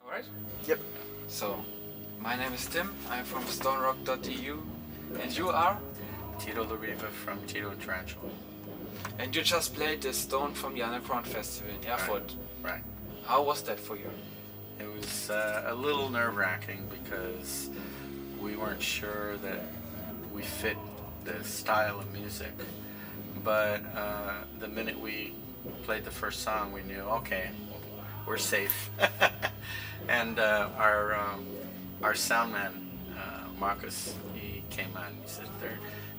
Alright? Yep. So, my name is Tim, I'm from stonerock.eu, and you are? Tito Larriva from Tito and Tarantula. And you just played the Stone from the Underground Festival in Erfurt. Right. How was that for you? It was a little nerve-wracking because we weren't sure that we fit the style of music. But the minute we played the first song, we knew, okay, we're safe. And our sound man, Marcus, he came on and he said,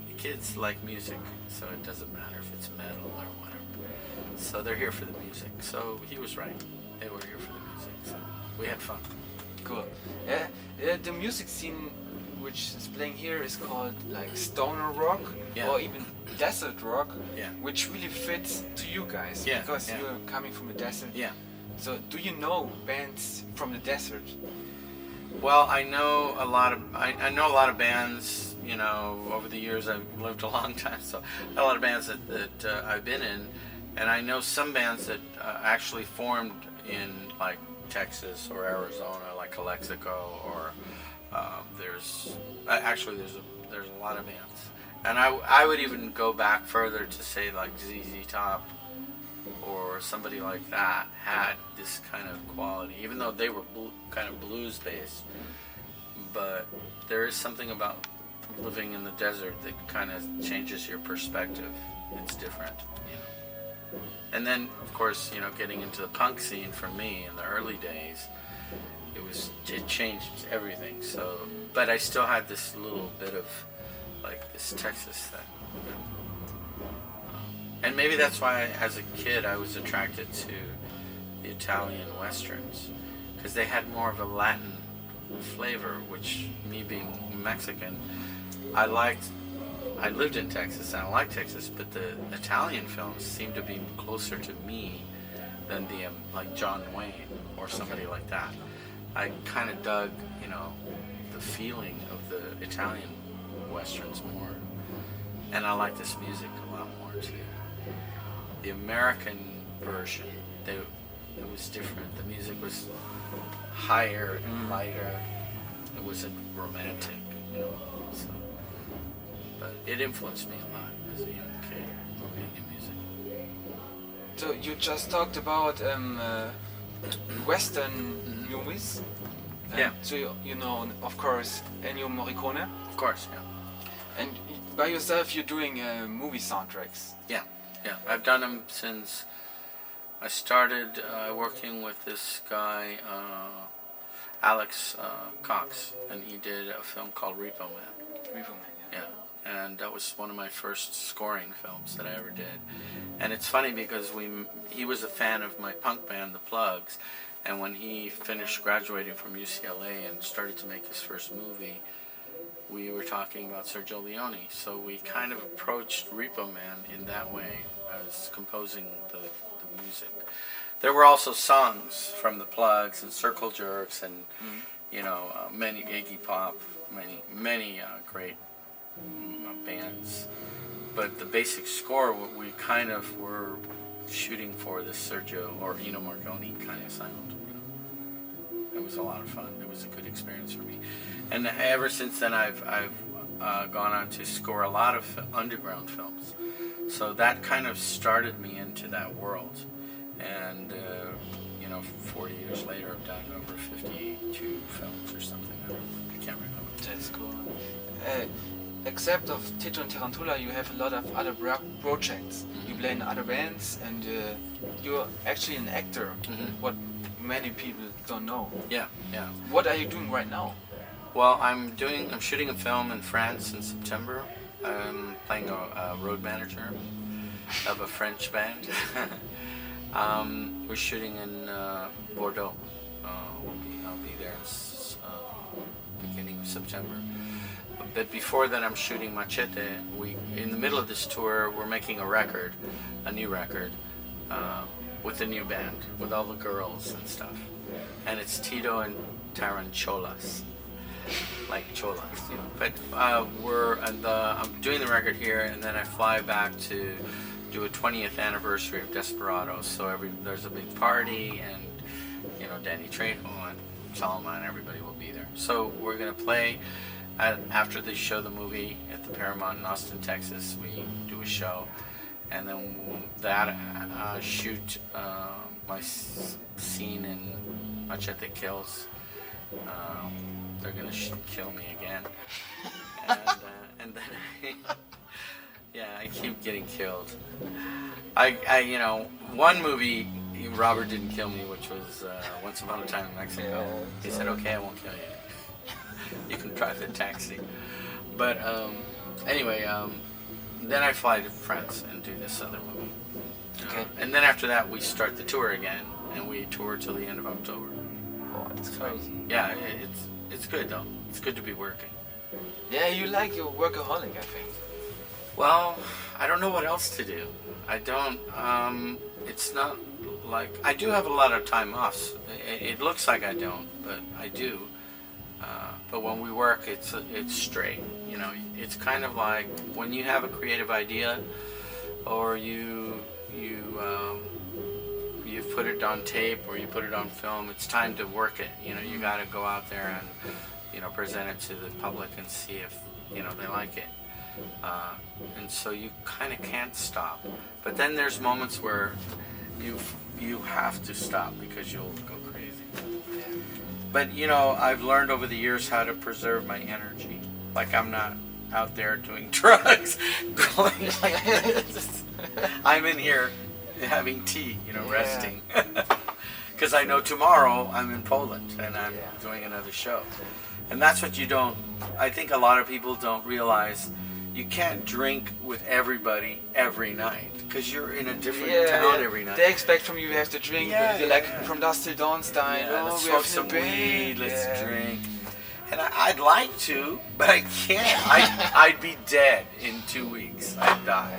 the kids like music, so it doesn't matter if it's metal or whatever. So they're here for the music. So he was right. They were here for the music. So we had fun. Cool. The music scene which is playing here is called like stoner rock, Yeah. or even desert rock, Yeah. which really fits to you guys, Yeah, because yeah. you're coming from the desert. Yeah. So do you know bands from the desert? Well, I know a lot of bands. You know, over the years I've lived a long time, so I know a lot of bands that I've been in, and I know some bands that actually formed in like Texas or Arizona, like Calexico, or there's a lot of bands, and I would even go back further to say like ZZ Top or somebody like that had this kind of quality, even though they were kind of blues based. But there is something about living in the desert that kind of changes your perspective. It's different, you know. And then, of course, you know, getting into the punk scene for me in the early days, it changed everything. So, but I still had this little bit of like this Texas thing. You know? And maybe that's why, as a kid, I was attracted to the Italian westerns, because they had more of a Latin flavor, which, me being Mexican, I liked. I lived in Texas and I liked Texas, but the Italian films seemed to be closer to me than the like John Wayne or somebody like that. I kind of dug, you know, the feeling of the Italian westerns more, and I like this music a lot more too. The American version, it was different. The music was higher and lighter. It wasn't romantic, you know. So, but it influenced me a lot as a young kid, being in music. So you just talked about Western movies. Yeah. So you know, of course, Ennio Morricone. Of course, yeah. And by yourself, you're doing movie soundtracks. Yeah. I've done them since I started working with this guy, Alex Cox, and he did a film called Repo Man. Repo Man, yeah. Yeah, and that was one of my first scoring films that I ever did. And it's funny because he was a fan of my punk band, The Plugs, and when he finished graduating from UCLA and started to make his first movie, we were talking about Sergio Leone. So we kind of approached Repo Man in that way, as composing the music. There were also songs from The Plugs and Circle Jerks and you know, many Iggy Pop, many great bands. But the basic score, we kind of were shooting for this Sergio or Ennio Morricone kind of sound. You know. It was a lot of fun. It was a good experience for me. And ever since then, I've gone on to score a lot of underground films. So that kind of started me into that world. And, you know, 40 years later, I've done over 52 films or something. I can't remember. That's cool. Except of Tito and Tarantula, you have a lot of other projects. Mm-hmm. You play in other bands, and you're actually an actor, what many people don't know. Yeah. What are you doing right now? Well, I'm shooting a film in France in September. I'm playing a road manager of a French band. We're shooting in Bordeaux. I'll be there beginning of September. But before that, I'm shooting Machete. In the middle of this tour, we're making a new record, with a new band, with all the girls and stuff. And it's Tito and Tarantulas. Like cholas, you know. But I'm doing the record here, and then I fly back to do a 20th anniversary of Desperados. So there's a big party, and you know, Danny Trejo and Salma, and everybody will be there. So we're going to play after they show the movie at the Paramount in Austin, Texas. We do a show, and then that shoot my scene in Machete Kills. They're going to kill me again. And then yeah, I keep getting killed. One movie Robert didn't kill me, which was Once Upon a Time in Mexico. He said, "Okay, I won't kill you. You can drive the taxi." But anyway, then I fly to France and do this other movie. Okay. And then after that, we start the tour again, and we tour till the end of October. Oh, that's crazy. Yeah, it's good though. It's good to be working. Yeah, you like your workaholic, I think. Well, I don't know what else to do. I don't. It's not like I do have a lot of time off. It looks like I don't, but I do. But when we work, it's straight. You know, it's kind of like when you have a creative idea, or you've put it on tape or you put it on film. It's time to work it. You know, you got to go out there and present it to the public and see if they like it. And so you kind of can't stop. But then there's moments where you have to stop because you'll go crazy. But I've learned over the years how to preserve my energy. Like I'm not out there doing drugs, going like this. I'm in here having tea, resting. Because I know tomorrow I'm in Poland and I'm doing another show. And that's what I think a lot of people don't realize. You can't drink with everybody every night because you're in a different town every night. They expect from you have to drink, from dusk till dawn style. Yeah, let's smoke some weed, let's drink. And I'd like to, but I can't. I'd be dead in 2 weeks. I'd die.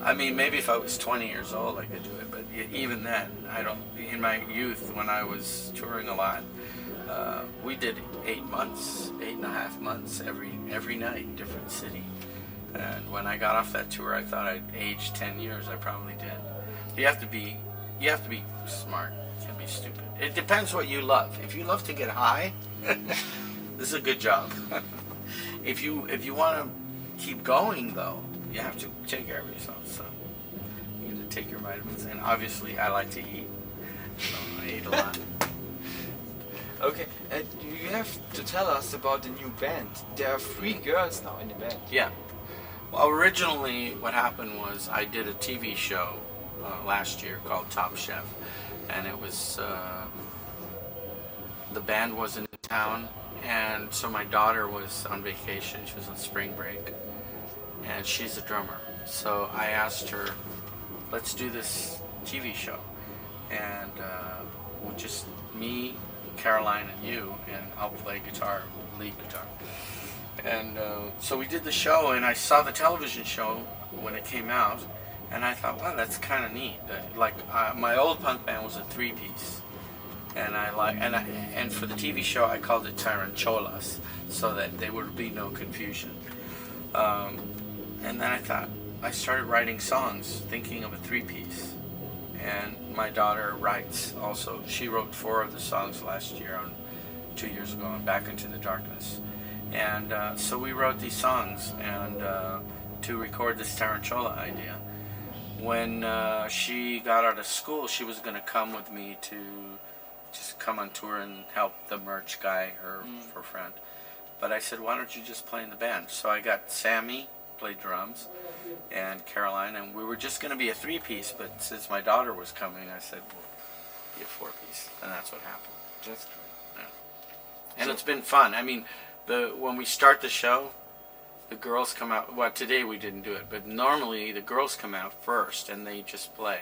I mean, maybe if I was 20 years old, I could do it. But even then, I don't. In my youth, when I was touring a lot, we did 8.5 months every night, different city. And when I got off that tour, I thought I'd aged 10 years. I probably did. You have to be smart. You can't be stupid. It depends what you love. If you love to get high, this is a good job. If you want to keep going, though, you have to take care of yourself. So you have to take your vitamins. And obviously, I like to eat. So I eat a lot. Okay, you have to tell us about the new band. There are 3 girls now in the band. Yeah. Well, originally, what happened was I did a TV show last year called Top Chef, and it was the band wasn't in town, and so my daughter was on vacation. She was on spring break, and she's a drummer. So I asked her, "Let's do this TV show," and just me, Caroline, and you, and I'll play guitar, lead guitar. And so we did the show, and I saw the television show when it came out, and I thought, wow, that's kind of neat. My old punk band was a 3-piece, and for the TV show I called it Tarantulas, so that there would be no confusion. And then I started writing songs, thinking of a 3-piece, and my daughter writes also. She wrote 4 of the songs last year, 2 years ago, on Back Into the Darkness. And so we wrote these songs and to record this Tarantula idea. When she got out of school, she was going to come with me to just come on tour and help the merch guy, her friend. But I said, why don't you just play in the band? So I got Sammy, played drums, and Caroline, and we were just going to be a 3-piece, but since my daughter was coming, I said, well, be a 4-piece, and that's what happened. That's great. Yeah. And it's been fun. I mean, when we start the show, the girls come out. Well, today we didn't do it, but normally the girls come out first and they just play,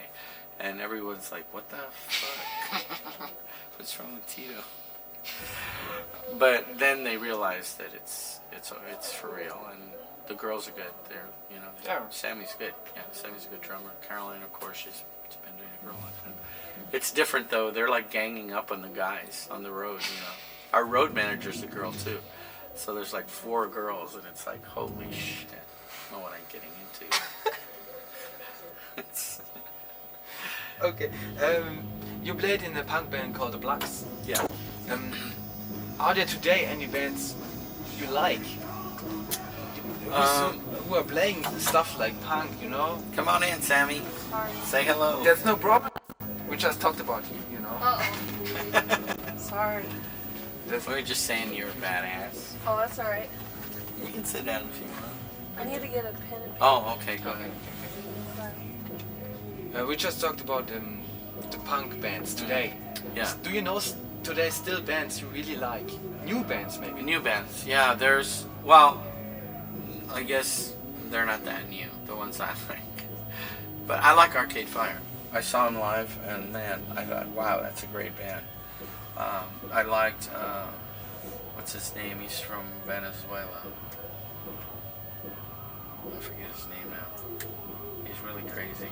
and everyone's like, "What the fuck? What's wrong with Tito?" But then they realize that it's for real, and the girls are good. Sammy's good. Yeah, Sammy's a good drummer. Caroline, of course, she's been doing it for a long time. It's different though. They're like ganging up on the guys on the road. Our road manager's a girl too. So there's like 4 girls, and it's like, holy shit, I don't know what I'm getting into. Okay, you played in a punk band called The Blacks. Yeah. are there today any bands you like? Who are playing stuff like punk, you know? Come on in, Sammy. Sorry. Say hello. There's no problem. We just talked about you know? Uh-oh. Sorry. We were just saying you're a badass. Oh, that's alright. You can sit down if you want. I need to get a pen and paper. Oh, okay, go ahead. We just talked about the punk bands today. Yeah. Do you know today still bands you really like? New bands maybe? New bands, yeah. There's, well, I guess they're not that new, the ones I like. But I like Arcade Fire. I saw them live, and man, I thought, wow, that's a great band. I liked, what's his name? He's from Venezuela. I forget his name now. He's really crazy.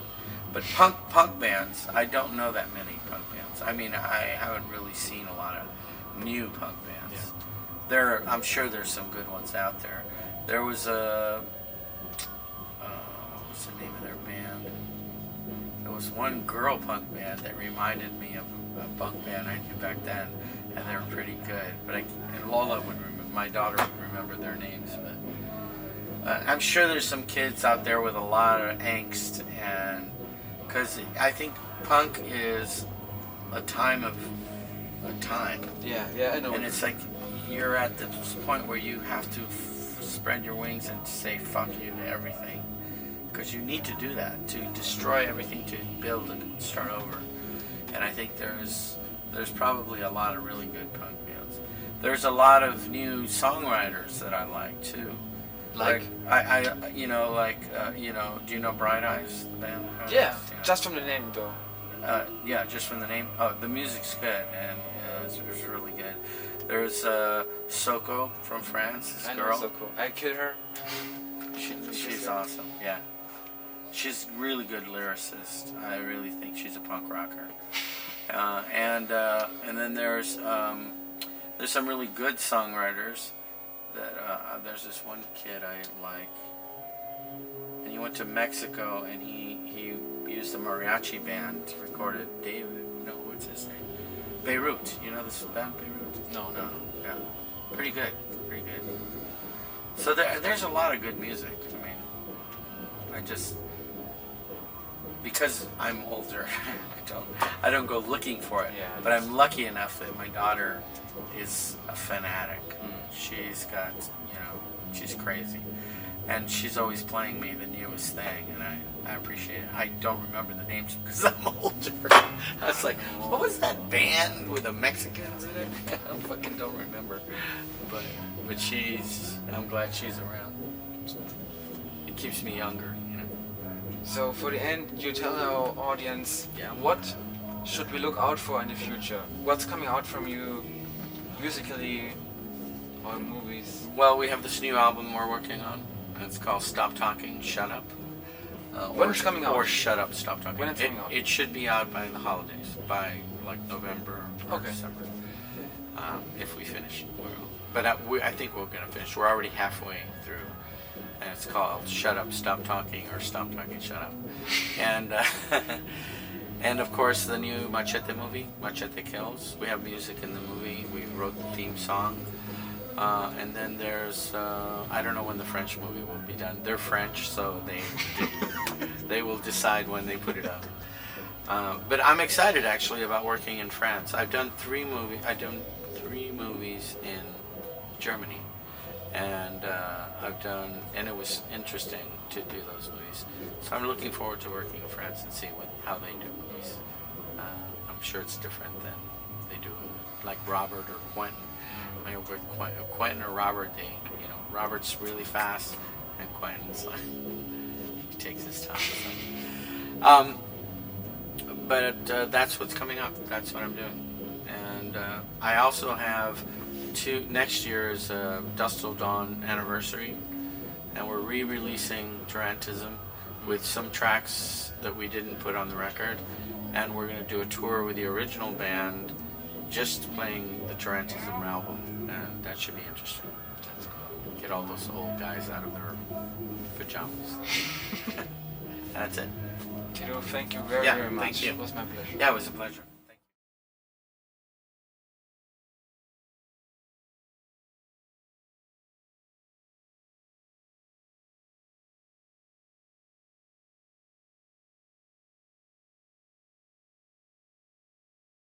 But punk bands, I don't know that many punk bands. I mean, I haven't really seen a lot of new punk bands. Yeah. I'm sure there's some good ones out there. There was what's the name of their band? There was one girl punk band that reminded me of a punk band I knew back then, and they were pretty good. But and Lola would remember, my daughter would remember their names. But I'm sure there's some kids out there with a lot of angst, and because I think punk is a time. Yeah, I know. And it's like you're at this point where you have to spread your wings and say fuck you to everything, because you need to do that to destroy everything, to build and start over. And I think there's probably a lot of really good punk bands. There's a lot of new songwriters that I like too. Like do you know Bright Eyes, the band? Yeah, just from the name though. Yeah, just from the name. Oh, the music's good, and it's really good. There's Soko from France, this girl. I know Soko. I killed her. She's awesome, yeah. She's a really good lyricist. I really think she's a punk rocker. And then there's some really good songwriters. There's this one kid I like, and he went to Mexico, and he used a mariachi band to record David. No, what's his name? Beirut. You know this band, Beirut? No. Yeah, pretty good. So there's a lot of good music. I mean, because I'm older, I don't go looking for it. Yeah, but I'm lucky enough that my daughter is a fanatic. She's got, she's crazy. And she's always playing me the newest thing, and I appreciate it. I don't remember the names because I'm older. I was like, what was that band with the Mexicans in it? I fucking don't remember. But I'm glad she's around. It keeps me younger, So for the end, you tell our audience, what should we look out for in the future? What's coming out from you musically or movies? Well, we have this new album we're working on. It's called Stop Talking, Shut Up. When it's coming out? Or Shut Up, Stop Talking. When it's coming out? It should be out by the holidays, by like November or December. If we finish. But I think we're going to finish. We're already halfway through. And it's called Shut Up, Stop Talking, or Stop Talking, Shut Up. And and of course the new Machete movie, Machete Kills. We have music in the movie. We wrote the theme song. And then there's, I don't know when the French movie will be done. They're French, so they will decide when they put it up. But I'm excited actually about working in France. I've done three movies in Germany. And and it was interesting to do those movies. So I'm looking forward to working in France and seeing how they do movies. I'm sure it's different than they do like Robert or Quentin. With Quentin or Robert, Robert's really fast, and Quentin's like he takes his time. But that's what's coming up. That's what I'm doing, and I also have next year's Dust Till Dawn anniversary, and we're re-releasing Tarantism with some tracks that we didn't put on the record, and we're going to do a tour with the original band, just playing the Tarantism album, and that should be interesting. Get all those old guys out of their pajamas. That's it. Tito, thank you very much. Thank you. It was my pleasure. Yeah, it was a pleasure.